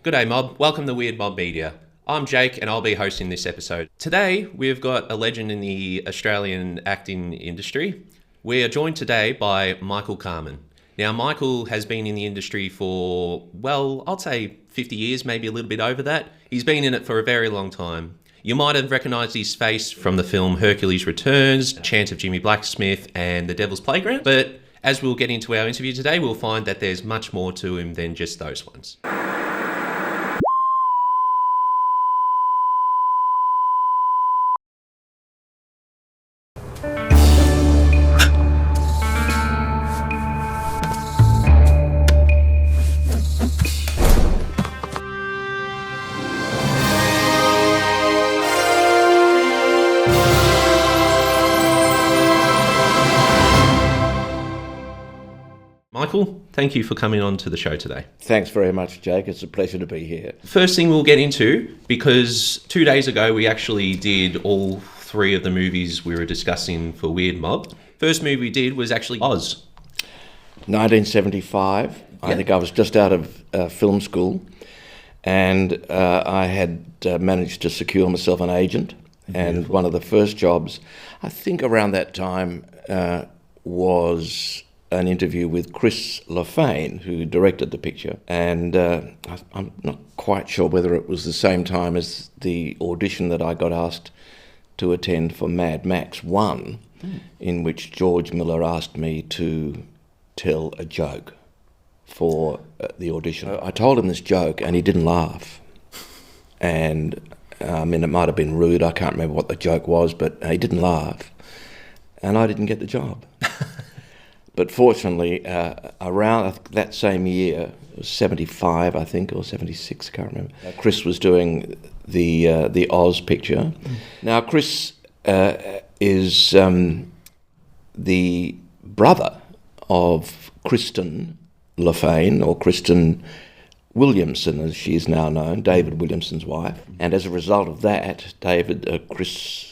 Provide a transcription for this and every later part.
G'day mob, welcome to Weird Mob Media. I'm Jake and I'll be hosting this episode. Today we've got a legend in the Australian acting industry. We are joined today by Michael Carman. Now Michael has been in the industry for, well, I'd say 50 years, maybe a little bit over that. He's been in it for a very long time. You might have recognised his face from the film Hercules Returns, Chance of Jimmy Blacksmith and The Devil's Playground, but as we'll get into our interview today, we'll find that there's much more to him than just those ones. Michael, thank you for coming on to the show today. Thanks very much, Jake. It's a pleasure to be here. First thing we'll get into, because 2 days ago we actually did all three of the movies we were discussing for Weird Mob. First movie we did was actually Oz. 1975. Yep. I think I was just out of film school, and I had managed to secure myself an agent. Beautiful. And one of the first jobs, I think around that time, was an interview with Chris Löfvén, who directed the picture. And I'm not quite sure whether it was the same time as the audition that I got asked to attend for Mad Max 1, in which George Miller asked me to tell a joke for the audition. I told him this joke and he didn't laugh. And I mean, it might have been rude, I can't remember what the joke was, but he didn't laugh. And I didn't get the job. But fortunately, around that same year, it was 75, I think, or 76, I can't remember. Chris was doing the Oz picture. Now, Chris is the brother of Kristen Löfvén, or Kristen Williamson, as she is now known, David Williamson's wife. And as a result of that,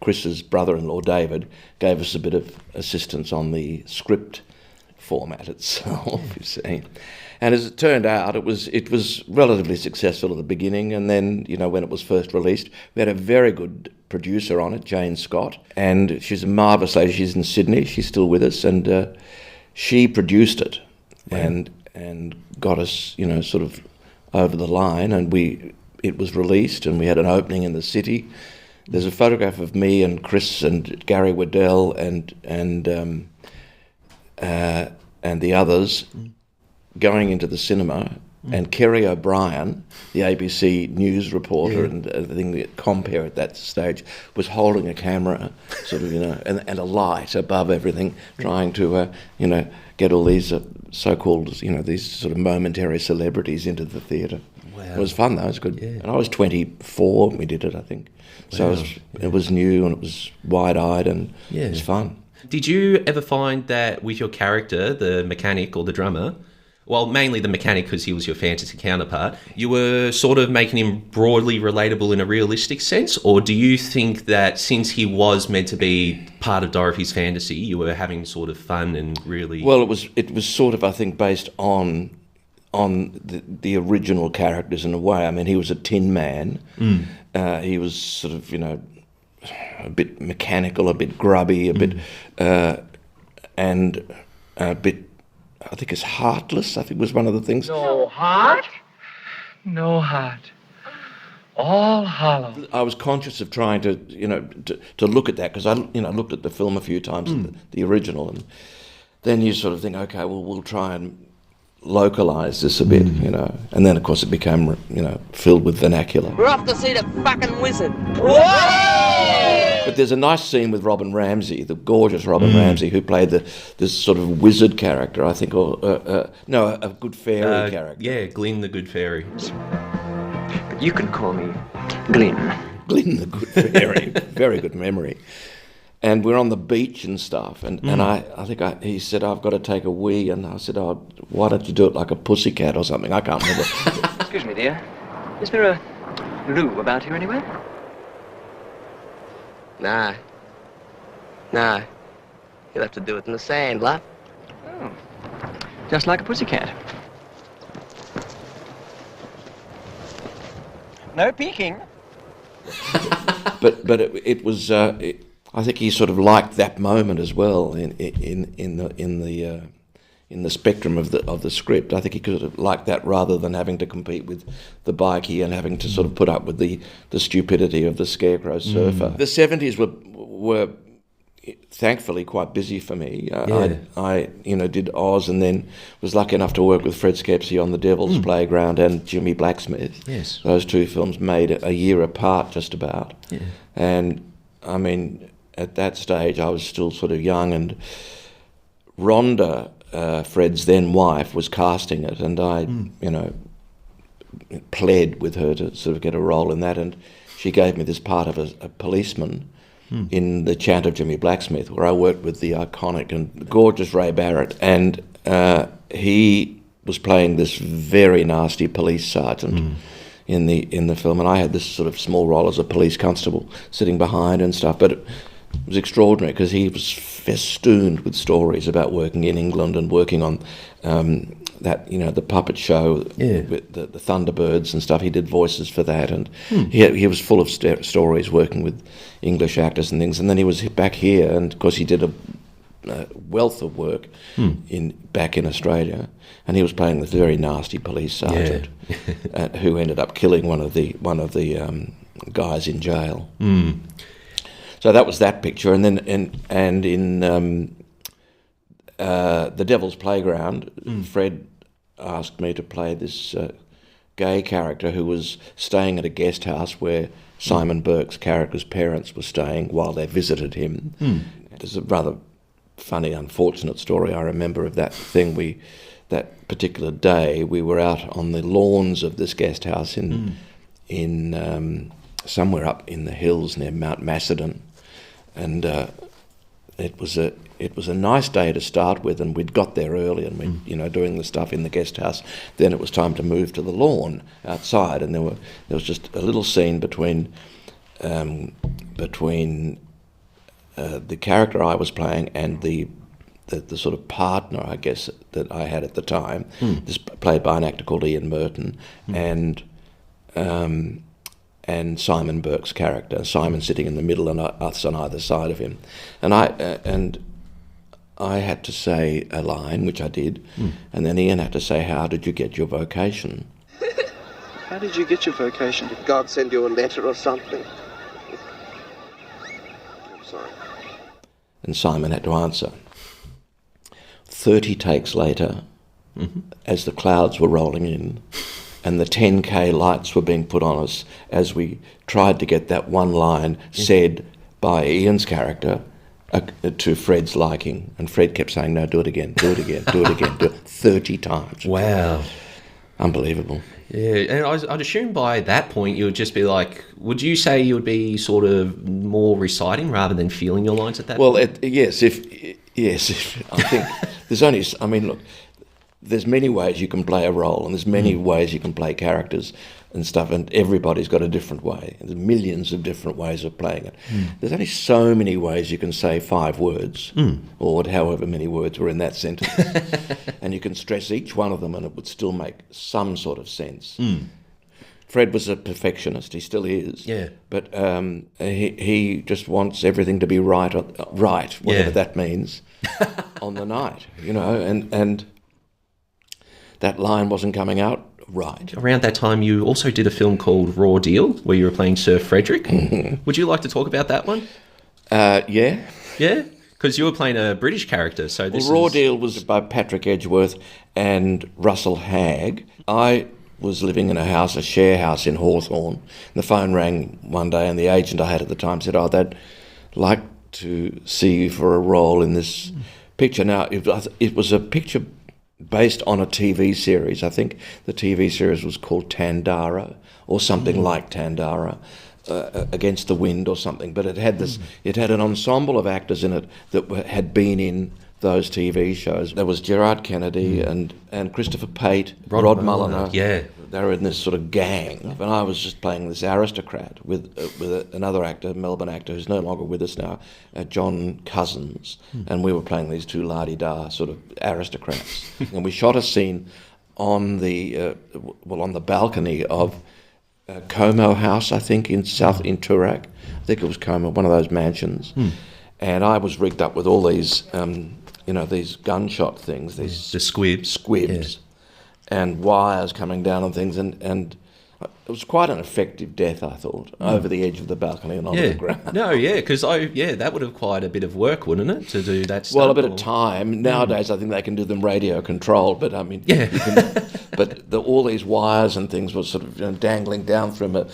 Chris's brother-in-law, David, gave us a bit of assistance on the script format itself, you see. And as it turned out, it was relatively successful at the beginning, and then, you know, when it was first released, we had a very good producer on it, Jane Scott, and she's a marvellous lady. She's in Sydney, she's still with us, and she produced it. Wow. and got us, you know, sort of over the line, and it was released, and we had an opening in the city. There's a photograph of me and Chris and Gary Waddell and the others going into the cinema, and Kerry O'Brien, the ABC news reporter and I think the compere at that stage, was holding a camera, sort of, you know, and a light above everything, trying to, you know, get all these so-called, you know, these sort of momentary celebrities into the theatre. Wow. It was fun though, it was good. Yeah. And I was 24 when we did it, I think. So it was new and it was wide-eyed and it was fun. Did you ever find that with your character, the mechanic or the drummer, well, mainly the mechanic because he was your fantasy counterpart, you were sort of making him broadly relatable in a realistic sense? Or do you think that since he was meant to be part of Dorothy's fantasy, you were having sort of fun and really... Well, it was sort of, I think, based on the original characters in a way. I mean, he was a tin man. He was sort of, you know, a bit mechanical, a bit grubby, a bit, and a bit, I think it's heartless, I think was one of the things. No heart? No heart. All hollow. I was conscious of trying to, you know, to look at that, because I, you know, looked at the film a few times, the original, and then you sort of think, okay, well, we'll try and localise this a bit, you know, and then of course it became, you know, filled with vernacular. We're off to see the fucking wizard. But there's a nice scene with Robin Ramsey, the gorgeous Robin Ramsey, who played this sort of wizard character, I think, or a good fairy character. Yeah, Glyn the Good Fairy. But you can call me Glyn. Glyn the Good Fairy. Very good memory. And we're on the beach and stuff, and I think he said, I've got to take a wee, and I said, oh, why don't you do it like a pussycat or something? I can't remember. Excuse me, dear. Is there a loo about here anywhere? Nah. You'll have to do it in the sand, love. Oh. Just like a pussycat. No peeking. but it was. I think he sort of liked that moment as well in the spectrum of the script. I think he could have liked that rather than having to compete with the bikie and having to sort of put up with the stupidity of the scarecrow surfer. The 70s were thankfully quite busy for me. I did Oz, and then was lucky enough to work with Fred Skepsey on The Devil's Playground and Jimmy Blacksmith. Yes. Those two films made a year apart just about. Yeah. And I mean, at that stage I was still sort of young, and Rhonda, Fred's then wife, was casting it, and I, pled with her to sort of get a role in that, and she gave me this part of a policeman in The Chant of Jimmy Blacksmith, where I worked with the iconic and gorgeous Ray Barrett, and he was playing this very nasty police sergeant in the film, and I had this sort of small role as a police constable sitting behind and stuff, but it was extraordinary because he was festooned with stories about working in England and working on the puppet show with the Thunderbirds and stuff. He did voices for that, and he was full of stories working with English actors and things. And then he was back here, and of course he did a wealth of work back in Australia, and he was playing this very nasty police sergeant who ended up killing one of the guys in jail. So that was that picture, and then in The Devil's Playground, Fred asked me to play this gay character who was staying at a guest house where Simon Burke's character's parents were staying while they visited him. There's a rather funny, unfortunate story I remember of that thing. That particular day, we were out on the lawns of this guest house in somewhere up in the hills near Mount Macedon, and it was a nice day to start with, and we'd got there early, and we doing the stuff in the guest house. Then it was time to move to the lawn outside, and there was just a little scene between the character I was playing and the sort of partner, I guess, that I had at the time. This played by an actor called Ian Merton, and Simon Burke's character, Simon sitting in the middle and us on either side of him. And I had to say a line, which I did, and then Ian had to say, "How did you get your vocation?" How did you get your vocation? Did God send you a letter or something? I'm sorry. And Simon had to answer. 30 takes later, as the clouds were rolling in, and the 10K lights were being put on us as we tried to get that one line said by Ian's character to Fred's liking. And Fred kept saying, "No, do it again, do it again, do it again," do it 30 times. Wow. Unbelievable. Yeah, and I'd assume by that point you would just be like, would you say you would be sort of more reciting rather than feeling your lines at that point? Yes, if I think there's only, I mean, look, there's many ways you can play a role, and there's many ways you can play characters and stuff, and everybody's got a different way. There's millions of different ways of playing it. There's only so many ways you can say 5 words, or however many words were in that sentence, and you can stress each one of them and it would still make some sort of sense. Fred was a perfectionist, he still is. Yeah. But he just wants everything to be right, whatever that means, on the night, and that line wasn't coming out right. Around that time, you also did a film called Raw Deal, where you were playing Sir Frederick. Would you like to talk about that one? Yeah. Yeah? Because you were playing a British character, so Raw Deal was by Patrick Edgeworth and Russell Hagg. I was living in a share house in Hawthorne. The phone rang one day, and the agent I had at the time said, "They'd like to see you for a role in this picture." Now, it was a picture based on a TV series. I think the TV series was called Tandara, or something like Tandara, Against the Wind or something. But it had it had an ensemble of actors in it that had been in those TV shows. There was Gerard Kennedy and Christopher Pate, Rod Mulliner. Yeah. They were in this sort of gang, and I was just playing this aristocrat with another actor, Melbourne actor, who's no longer with us now, John Cousins, and we were playing these two la-di-da sort of aristocrats. And we shot a scene on the balcony of Como House, I think, in Toorak. I think it was Como, one of those mansions. And I was rigged up with all these, these gunshot things, these The squibs. And wires coming down and things, and it was quite an effective death, I thought, over the edge of the balcony and onto the ground. No, because that would have quite a bit of work, wouldn't it, to do that stuff? Well, a bit of time. Nowadays, I think they can do them radio controlled, but I mean, but all these wires and things were sort of dangling down from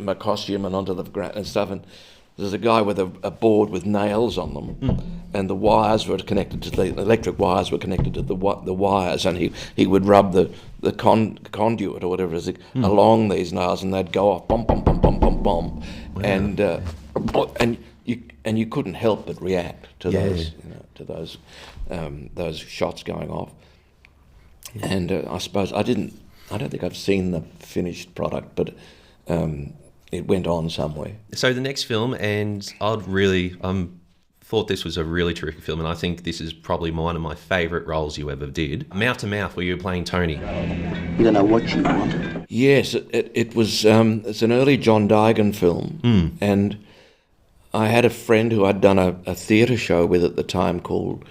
my costume and onto the ground and stuff. And there's a guy with a board with nails on them, and the wires were connected to the electric wires were connected to the wires, and he would rub the conduit or whatever it is along these nails, and they'd go off, bomb, bomb, bomb, bomb, bomb, bomb, wow. and you couldn't help but react to those shots going off. Yeah. And I suppose I don't think I've seen the finished product, but it went on somewhere. So the next film, and thought this was a really terrific film, and I think this is probably one of my favourite roles you ever did. Mouth to Mouth, where you were playing Tony. You don't know what you want. Yes, it was. It's an early John Digan film, and I had a friend who I'd done a theatre show with at the time called.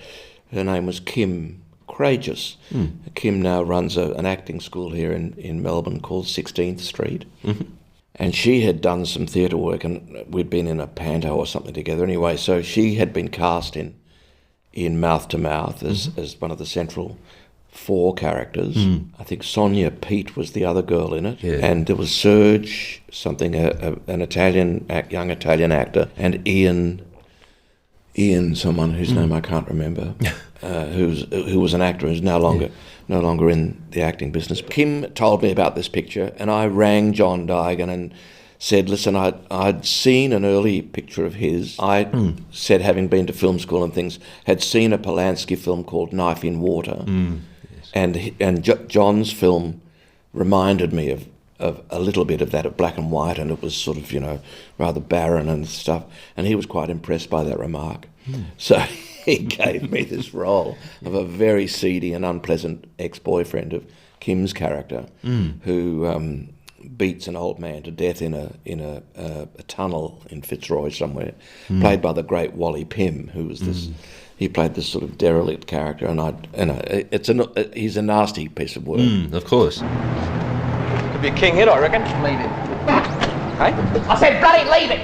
Her name was Kim Courageous. Kim now runs an acting school here in Melbourne called 16th Street. Mm-hmm. And she had done some theatre work, and we'd been in a panto or something together anyway. So she had been cast in Mouth to Mouth as one of the central four characters. I think Sonia Pete was the other girl in it. Yeah. And there was Serge, something, an young Italian actor, and Ian, someone whose name I can't remember, who was an actor who's no longer in the acting business. Kim told me about this picture, and I rang John Digan and said, listen, I'd seen an early picture of his. I said, having been to film school and things, had seen a Polanski film called Knife in Water, and John's film reminded me of a little bit of that, of black and white, and it was sort of, rather barren and stuff, and he was quite impressed by that remark. So he gave me this role of a very seedy and unpleasant ex-boyfriend of Kim's character, who beats an old man to death in a tunnel in Fitzroy somewhere, played by the great Wally Pym, who was this. He played this sort of derelict character, and he's a nasty piece of work. Of course. Could be a king hit, I reckon. Leave it. Hey? I said bloody leave it!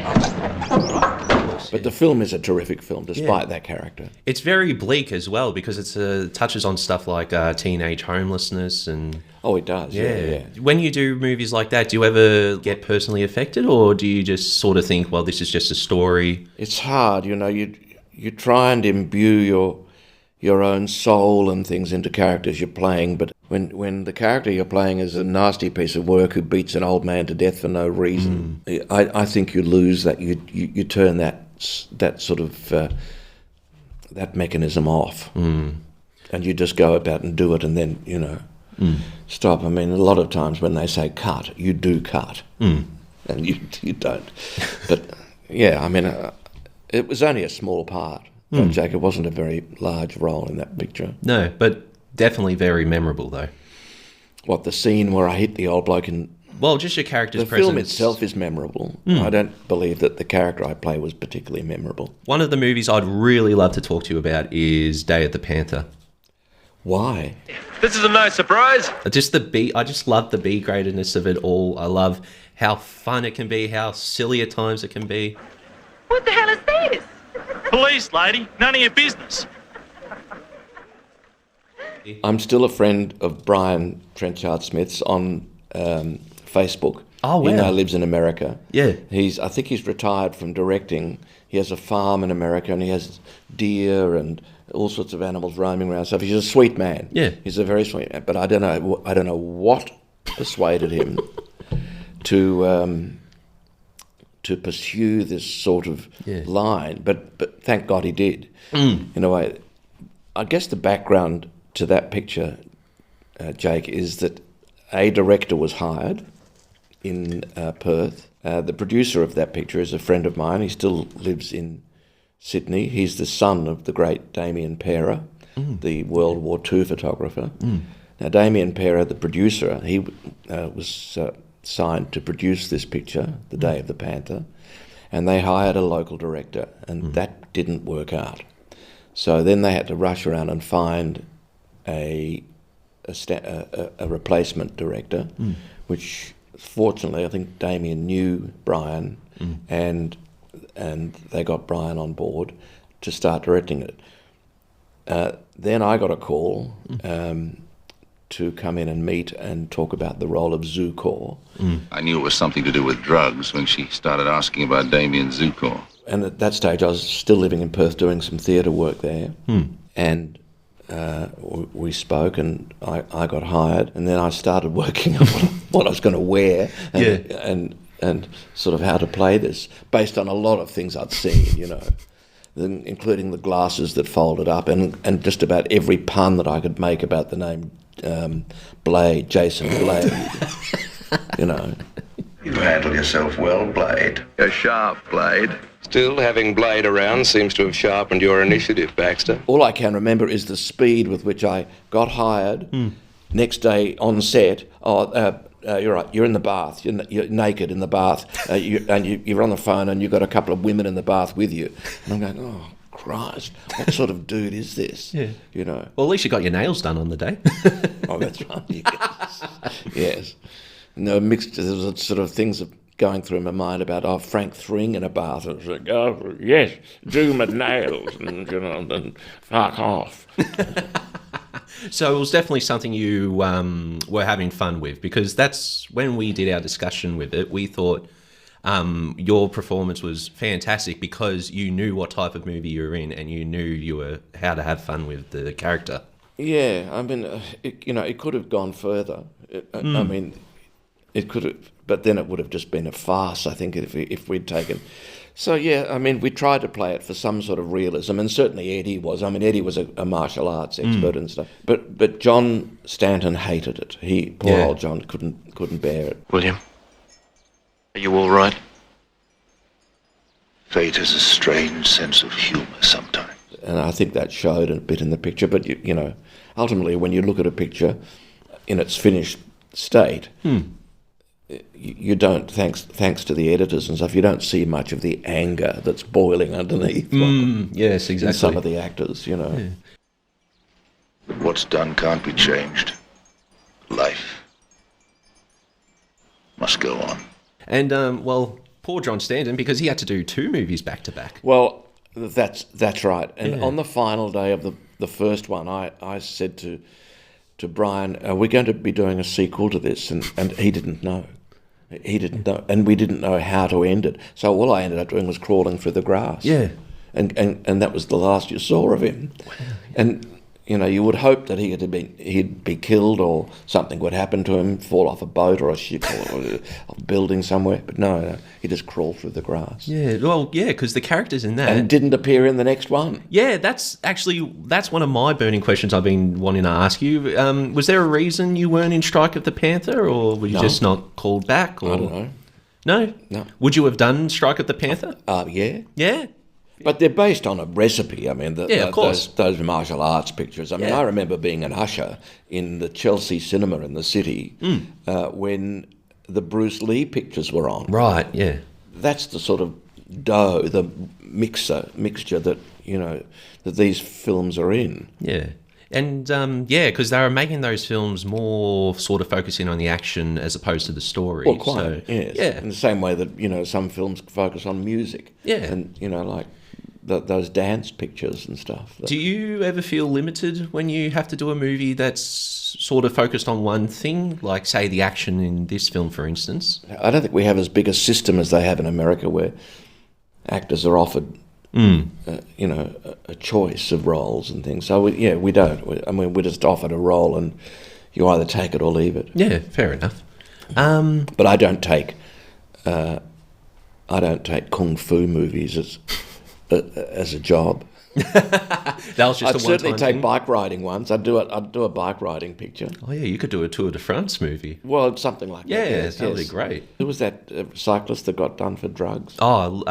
But the film is a terrific film, despite that character. It's very bleak as well, because it touches on stuff like teenage homelessness and... Oh, it does, yeah. When you do movies like that, do you ever get personally affected, or do you just sort of think, well, this is just a story? It's hard, you try and imbue your own soul and things into characters you're playing, but when the character you're playing is a nasty piece of work who beats an old man to death for no reason, I think you lose that. You turn that sort of that mechanism off, and you just go about and do it, and then stop. I mean, a lot of times when they say cut, you do cut, and you don't. But yeah, I mean, it was only a small part. Jake, it wasn't a very large role in that picture. No, but definitely very memorable, though. What, the scene where I hit the old bloke in... Well, just your character's the presence. The film itself is memorable. I don't believe that the character I play was particularly memorable. One of the movies I'd really love to talk to you about is Day of the Panther. Why? This is a nice surprise. I just love the B-gradedness of it all. I love how fun it can be, how silly at times it can be. What the hell is this? Police, lady. None of your business. I'm still a friend of Brian Trenchard-Smith's on Facebook. Oh, wow. He now lives in America. Yeah. I think he's retired from directing. He has a farm in America, and he has deer and all sorts of animals roaming around. So he's a sweet man. Yeah. He's a very sweet man. But I don't know what persuaded him to pursue this sort of line, but thank God he did. In a way, I guess the background to that picture, Jake, is that a director was hired in Perth. The producer of that picture is a friend of mine. He still lives in Sydney. He's the son of the great Damien Pera, the World War II photographer. Now, Damien Pera, the producer, he was signed to produce this picture, The Day of the Panther, and they hired a local director, and that didn't work out. So then they had to rush around and find a replacement director, which fortunately I think Damien knew Brian, and they got Brian on board to start directing it. Then I got a call to come in and meet and talk about the role of Zukor. I knew it was something to do with drugs when she started asking about Damien Zukor. And at that stage I was still living in Perth doing some theatre work there. And we spoke, and I got hired, and then I started working on what I was going to wear and sort of how to play this, based on a lot of things I'd seen, you know, including the glasses that folded up, and just about every pun that I could make about the name Blade, Jason Blade, you know. You handle yourself well, Blade. A sharp Blade. Still, having Blade around seems to have sharpened your initiative, Baxter. All I can remember is the speed with which I got hired. Next day on set, you're right, you're in the bath, you're naked in the bath, you're on the phone and you've got a couple of women in the bath with you. And I'm going, oh, Christ, what sort of dude is this? Yeah. You know. Well, at least you got your nails done on the day. Oh, that's right, yes. Yes. No, mixed, there was sort of things of going through my mind about, Frank Thring in a bath. It was like, oh, yes, do my nails, and, you know, and fuck off. So it was definitely something you were having fun with, because that's when we did our discussion with it. We thought your performance was fantastic because you knew what type of movie you were in, and you knew how to have fun with the character. Yeah, I mean, it could have gone further. I mean, it could have, but then it would have just been a farce, I think, if we'd taken. So, yeah, I mean, we tried to play it for some sort of realism, and certainly Eddie was. I mean, Eddie was a martial arts expert and stuff. But John Stanton hated it. Poor old John couldn't bear it. William, are you all right? Fate has a strange sense of humour sometimes. And I think that showed a bit in the picture. But, you know, ultimately, when you look at a picture in its finished state, you don't, thanks to the editors and stuff, you don't see much of the anger that's boiling underneath. Yes, exactly. In some of the actors, you know. Yeah. But what's done can't be changed. Life must go on. And, well, poor John Stanton, because he had to do 2 movies back to back. Well, that's right. And on the final day of the first one, I said to Brian, are we going to be doing a sequel to this? And he didn't know. He didn't know, and we didn't know how to end it. So all I ended up doing was crawling through the grass. Yeah. And that was the last you saw of him. Wow. And, you know, you would hope that he'd be killed, or something would happen to him, fall off a boat or a ship or a building somewhere. But no, he just crawled through the grass. Yeah, well, yeah, because the characters in that... And didn't appear in the next one. Yeah, that's one of my burning questions I've been wanting to ask you. Was there a reason you weren't in Strike of the Panther, or were you just not called back? Or... I don't know. No? No. Would you have done Strike of the Panther? Yeah. Yeah? But they're based on a recipe. I mean, of course. Those martial arts pictures. I mean, I remember being an usher in the Chelsea cinema in the city when the Bruce Lee pictures were on. Right, yeah. That's the sort of dough, the mixture that, you know, that these films are in. Yeah. And, because they were making those films more sort of focusing on the action as opposed to the story. Well, quite, so, yes. Yeah. In the same way that, you know, some films focus on music. Yeah. And, you know, like... those dance pictures and stuff. Do you ever feel limited when you have to do a movie that's sort of focused on one thing, like, say, the action in this film, for instance? I don't think we have as big a system as they have in America, where actors are offered, you know, a choice of roles and things. So, we don't. We're just offered a role, and you either take it or leave it. Yeah, fair enough. But I don't take kung fu movies as a job. That was just I'd certainly take bike riding once. I'd do a bike riding picture. Oh yeah, you could do a Tour de France movie. Well, something like that. Yeah, that would be great. Who was that cyclist that got done for drugs? Oh,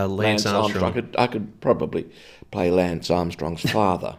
Lance Armstrong. I could probably play Lance Armstrong's father.